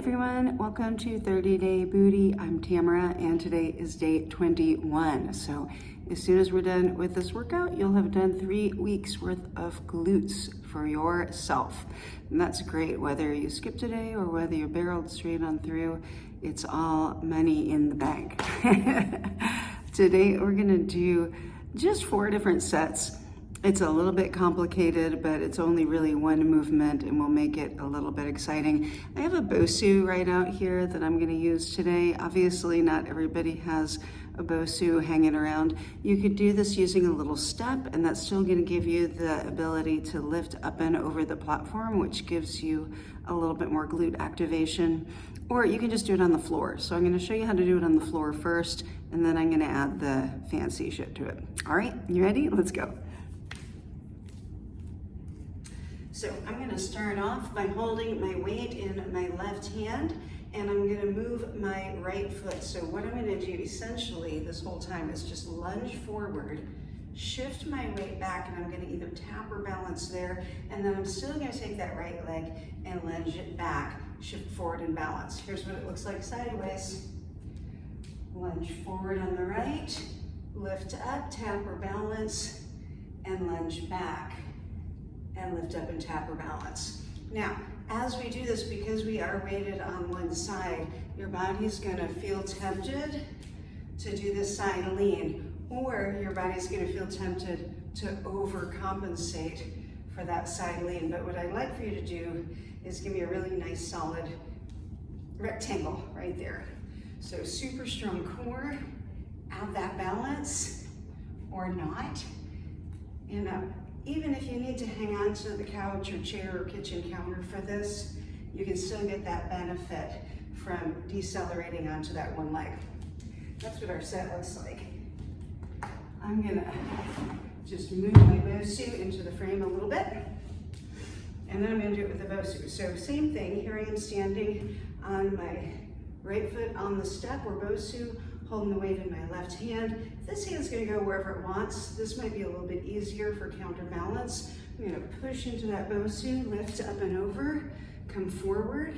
everyone, welcome to 30 Day Booty. I'm Tamara and today is day 21. So as soon as we're done with this workout, you'll have done 3 weeks worth of glutes for yourself. And that's great, whether you skipped a day or whether you barreled straight on through, it's all money in the bank. Today we're gonna do just 4 different sets. It's a little bit complicated, but it's only really one movement and we'll make it a little bit exciting. I have a BOSU right out here that I'm gonna use today. Obviously, not everybody has a BOSU hanging around. You could do this using a little step, and that's still gonna give you the ability to lift up and over the platform, which gives you a little bit more glute activation. Or you can just do it on the floor. So I'm gonna show you how to do it on the floor first, and then I'm gonna add the fancy shit to it. All right, you ready? Let's go. So I'm gonna start off by holding my weight in my left hand, and I'm gonna move my right foot. So what I'm gonna do essentially this whole time is just lunge forward, shift my weight back, and I'm gonna either tap or balance there, and then I'm still gonna take that right leg and lunge it back, shift forward and balance. Here's what it looks like sideways. Lunge forward on the right, lift up, tap or balance, and lunge back. And lift up and tap or balance. Now, as we do this, because we are weighted on one side, your body's gonna feel tempted to do this side lean, or your body's gonna feel tempted to overcompensate for that side lean. But what I'd like for you to do is give me a really nice solid rectangle right there. So super strong core, add that balance or not, and up. Even if you need to hang on to the couch or chair or kitchen counter for this, you can still get that benefit from decelerating onto that one leg. That's what our set looks like. I'm gonna just move my BOSU into the frame a little bit, and then I'm gonna do it with the BOSU. So same thing, here I am standing on my right foot on the step or BOSU, holding the weight in my left hand. This hand's gonna go wherever it wants. This might be a little bit easier for counterbalance. I'm gonna push into that BOSU, lift up and over, come forward,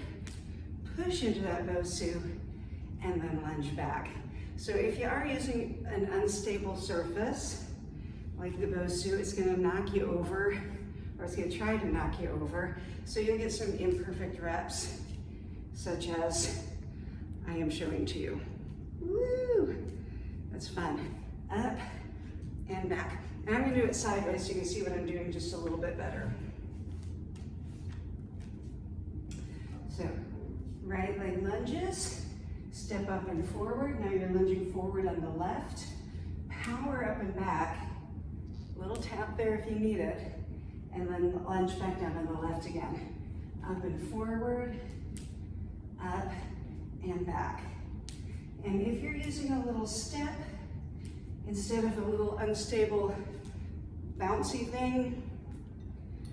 push into that BOSU, and then lunge back. So if you are using an unstable surface, like the BOSU, it's gonna knock you over, or it's gonna try to knock you over, so you'll get some imperfect reps, such as I am showing to you. Woo! That's fun. Up and back. And I'm gonna do it sideways so you can see what I'm doing just a little bit better. So, right leg lunges, step up and forward. Now you're lunging forward on the left. Power up and back. Little tap there if you need it. And then lunge back down on the left again. Up and forward, up and back. And if you're using a little step instead of a little unstable bouncy thing,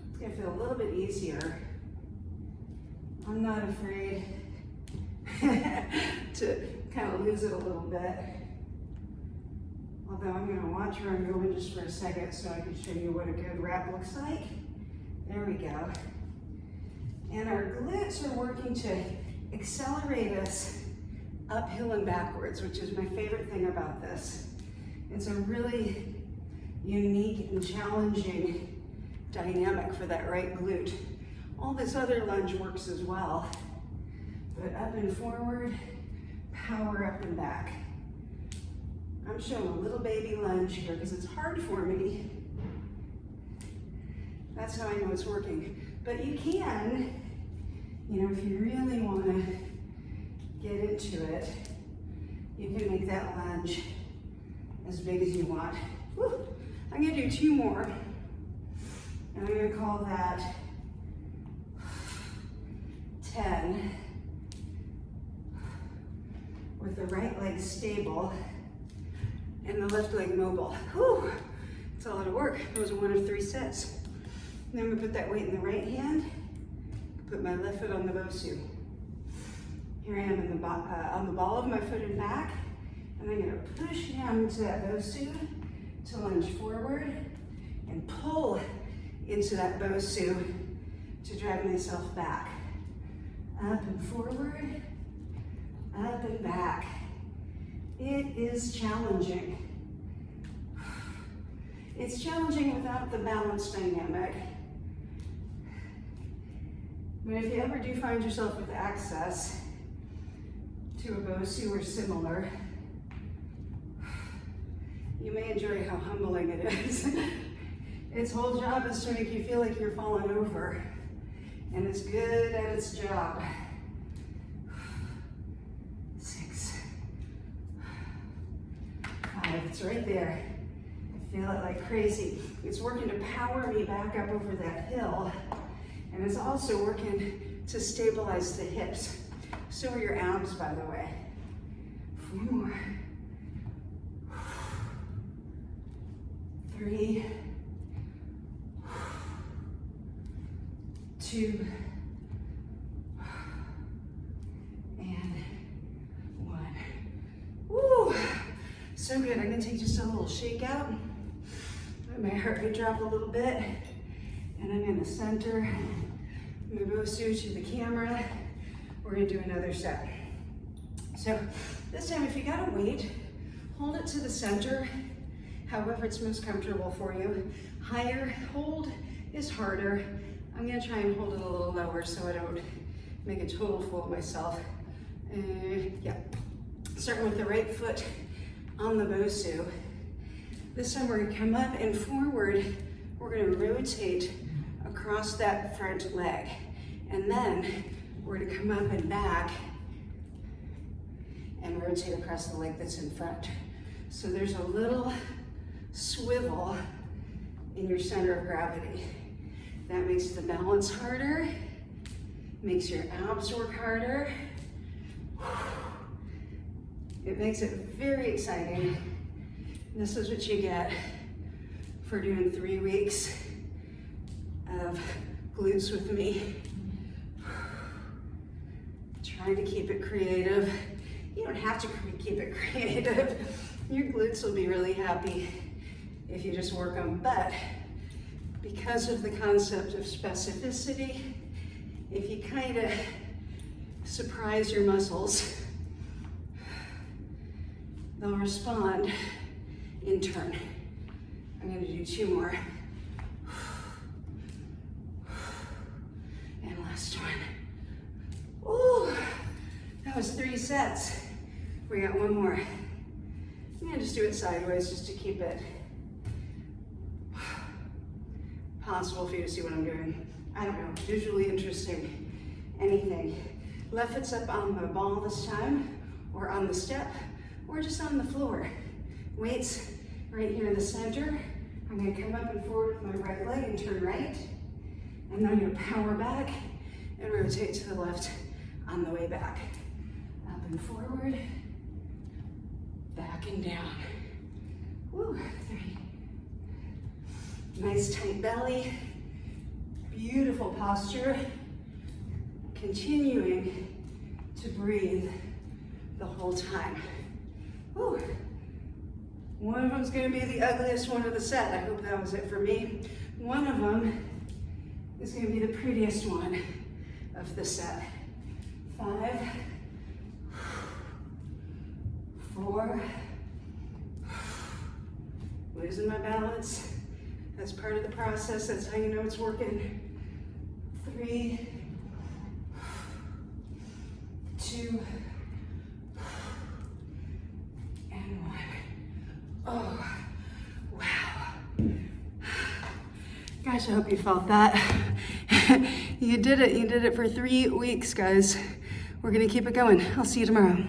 it's gonna feel a little bit easier. I'm not afraid to kind of lose it a little bit. Although I'm gonna watch where I'm going just for a second so I can show you what a good rep looks like. There we go. And our glutes are working to accelerate us uphill and backwards, which is my favorite thing about this. It's a really unique and challenging dynamic for that right glute. All this other lunge works as well, but up and forward, power up and back. I'm showing a little baby lunge here because it's hard for me. That's how I know it's working. But you can, if you really want to get into it, you can make that lunge as big as you want. Woo. I'm gonna do 2 more, and I'm gonna call that 10, with the right leg stable and the left leg mobile. Whew, it's a lot of work. That was 1 of 3 sets. Then I'm gonna put that weight in the right hand, put my left foot on the BOSU. Here I am in on the ball of my foot and back, and I'm gonna push down into that BOSU to lunge forward and pull into that BOSU to drive myself back. Up and forward, up and back. It is challenging. It's challenging without the balance dynamic. But if you ever do find yourself with access to a BOSU or similar, you may enjoy how humbling it is. Its whole job is to make you feel like you're falling over, and it's good at its job. 6, 5, it's right there. I feel it like crazy. It's working to power me back up over that hill, and it's also working to stabilize the hips. So are your abs, by the way. 4 more. 3, 2, and 1. Woo! So good. I'm gonna take just a little shake out. Let my heart rate drop a little bit, and I'm gonna center my BOSU to the camera. We're gonna do another set. So this time, if you got a weight, hold it to the center, however it's most comfortable for you. Higher hold is harder. I'm gonna try and hold it a little lower so I don't make a total fool of myself. Yeah, starting with the right foot on the BOSU. This time we're gonna come up and forward. We're gonna rotate across that front leg. And then we're gonna come up and back and rotate across the leg that's in front. So there's a little swivel in your center of gravity. That makes the balance harder, makes your abs work harder. It makes it very exciting. This is what you get for doing 3 weeks of glutes with me. Trying to keep it creative. You don't have to keep it creative. Your glutes will be really happy if you just work them, but because of the concept of specificity, if you kind of surprise your muscles, they'll respond in turn. I'm going to do 2 more. And last one. Ooh, that was 3 sets. We got 1 more. I'm going to just do it sideways just to keep it possible for you to see what I'm doing. I don't know, visually interesting, anything. Left foot's up on the ball this time, or on the step, or just on the floor. Weights right here in the center. I'm gonna come up and forward with my right leg and turn right. And then I'm gonna power back and rotate to the left on the way back. Up and forward, back and down. Woo, 3. Nice tight belly, beautiful posture. Continuing to breathe the whole time. Woo. One of them's gonna be the ugliest one of the set. I hope that was it for me. One of them is gonna be the prettiest one of the set. 5, 4, losing my balance. That's part of the process. That's how you know it's working. 3, 2, and 1. Oh, wow. Gosh, I hope you felt that. You did it for 3 weeks, guys. We're gonna keep it going. I'll see you tomorrow.